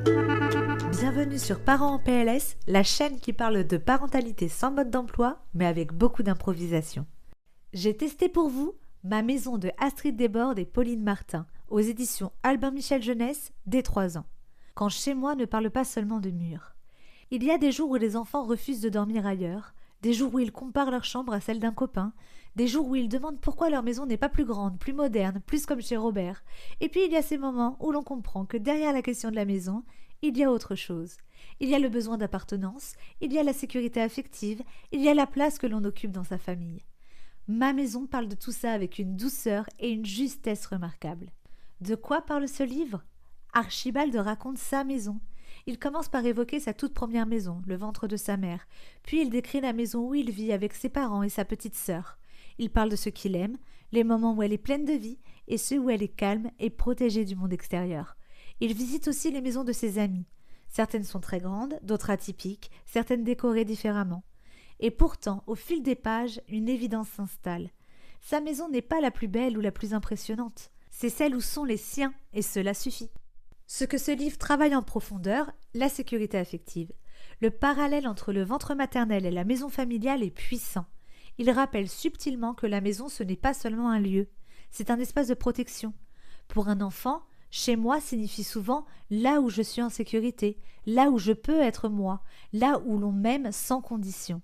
Bienvenue sur Parents en PLS, la chaîne qui parle de parentalité sans mode d'emploi, mais avec beaucoup d'improvisation. J'ai testé pour vous Ma maison de Astrid Desbordes et Pauline Martin, aux éditions Albin Michel Jeunesse, dès 3 ans. Quand chez moi ne parle pas seulement de murs. Il y a des jours où les enfants refusent de dormir ailleurs, des jours où ils comparent leur chambre à celle d'un copain, des jours où ils demandent pourquoi leur maison n'est pas plus grande, plus moderne, plus comme chez Robert. Et puis il y a ces moments où l'on comprend que derrière la question de la maison, il y a autre chose. Il y a le besoin d'appartenance, il y a la sécurité affective, il y a la place que l'on occupe dans sa famille. Ma maison parle de tout ça avec une douceur et une justesse remarquables. De quoi parle ce livre ? Archibald raconte sa maison. Il commence par évoquer sa toute première maison, le ventre de sa mère, puis il décrit la maison où il vit avec ses parents et sa petite sœur. Il parle de ce qu'il aime, les moments où elle est pleine de vie et ceux où elle est calme et protégée du monde extérieur. Il visite aussi les maisons de ses amis. Certaines sont très grandes, d'autres atypiques, certaines décorées différemment. Et pourtant, au fil des pages, une évidence s'installe. Sa maison n'est pas la plus belle ou la plus impressionnante. C'est celle où sont les siens, et cela suffit. Ce que ce livre travaille en profondeur, la sécurité affective. Le parallèle entre le ventre maternel et la maison familiale est puissant. Il rappelle subtilement que la maison, ce n'est pas seulement un lieu, c'est un espace de protection. Pour un enfant, chez moi signifie souvent là où je suis en sécurité, là où je peux être moi, là où l'on m'aime sans condition.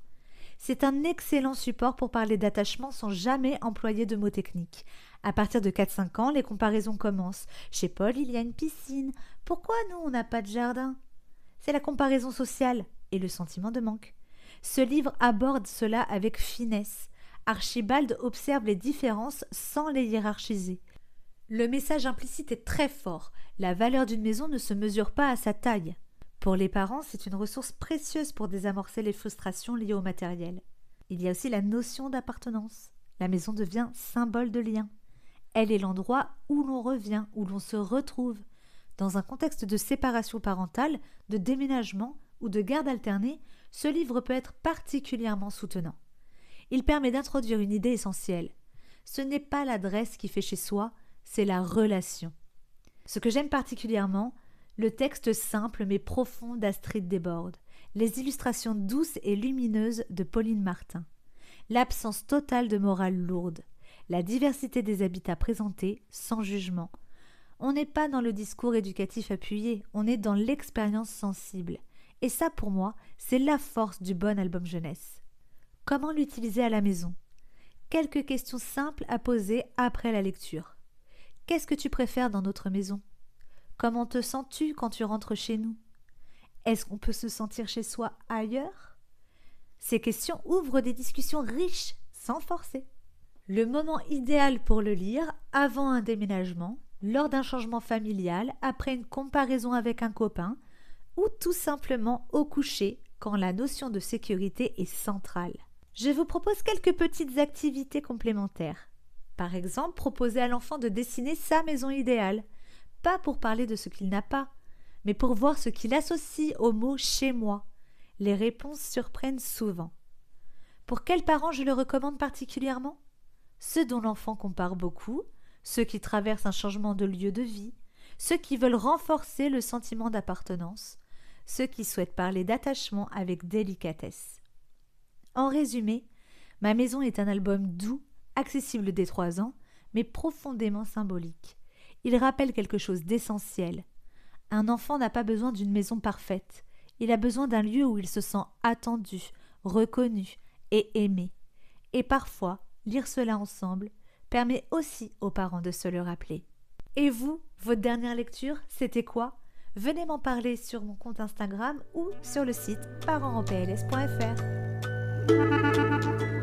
C'est un excellent support pour parler d'attachement sans jamais employer de mots techniques. À partir de 4-5 ans, les comparaisons commencent. Chez Paul, il y a une piscine. Pourquoi nous, on n'a pas de jardin ? C'est la comparaison sociale et le sentiment de manque. Ce livre aborde cela avec finesse. Archibald observe les différences sans les hiérarchiser. Le message implicite est très fort. La valeur d'une maison ne se mesure pas à sa taille. Pour les parents, c'est une ressource précieuse pour désamorcer les frustrations liées au matériel. Il y a aussi la notion d'appartenance. La maison devient symbole de lien. Elle est l'endroit où l'on revient, où l'on se retrouve. Dans un contexte de séparation parentale, de déménagement ou de garde alternée, ce livre peut être particulièrement soutenant. Il permet d'introduire une idée essentielle. Ce n'est pas l'adresse qui fait chez soi, c'est la relation. Ce que j'aime particulièrement, le texte simple mais profond d'Astrid Desbordes, les illustrations douces et lumineuses de Pauline Martin, l'absence totale de morale lourde, la diversité des habitats présentés sans jugement. On n'est pas dans le discours éducatif appuyé, on est dans l'expérience sensible. Et ça, pour moi, c'est la force du bon album jeunesse. Comment l'utiliser à la maison ? Quelques questions simples à poser après la lecture. Qu'est-ce que tu préfères dans notre maison ? Comment te sens-tu quand tu rentres chez nous ? Est-ce qu'on peut se sentir chez soi ailleurs ? Ces questions ouvrent des discussions riches, sans forcer. Le moment idéal pour le lire, avant un déménagement, lors d'un changement familial, après une comparaison avec un copain, ou tout simplement au coucher, quand la notion de sécurité est centrale. Je vous propose quelques petites activités complémentaires. Par exemple, proposer à l'enfant de dessiner sa maison idéale. Pas pour parler de ce qu'il n'a pas, mais pour voir ce qu'il associe au mot « chez moi ». Les réponses surprennent souvent. Pour quels parents je le recommande particulièrement ? Ceux dont l'enfant compare beaucoup, ceux qui traversent un changement de lieu de vie, ceux qui veulent renforcer le sentiment d'appartenance, ceux qui souhaitent parler d'attachement avec délicatesse. En résumé, Ma maison est un album doux, accessible dès 3 ans, mais profondément symbolique. Il rappelle quelque chose d'essentiel. Un enfant n'a pas besoin d'une maison parfaite. Il a besoin d'un lieu où il se sent attendu, reconnu et aimé. Et parfois, lire cela ensemble permet aussi aux parents de se le rappeler. Et vous, votre dernière lecture, c'était quoi ? Venez m'en parler sur mon compte Instagram ou sur le site parentsempls.fr.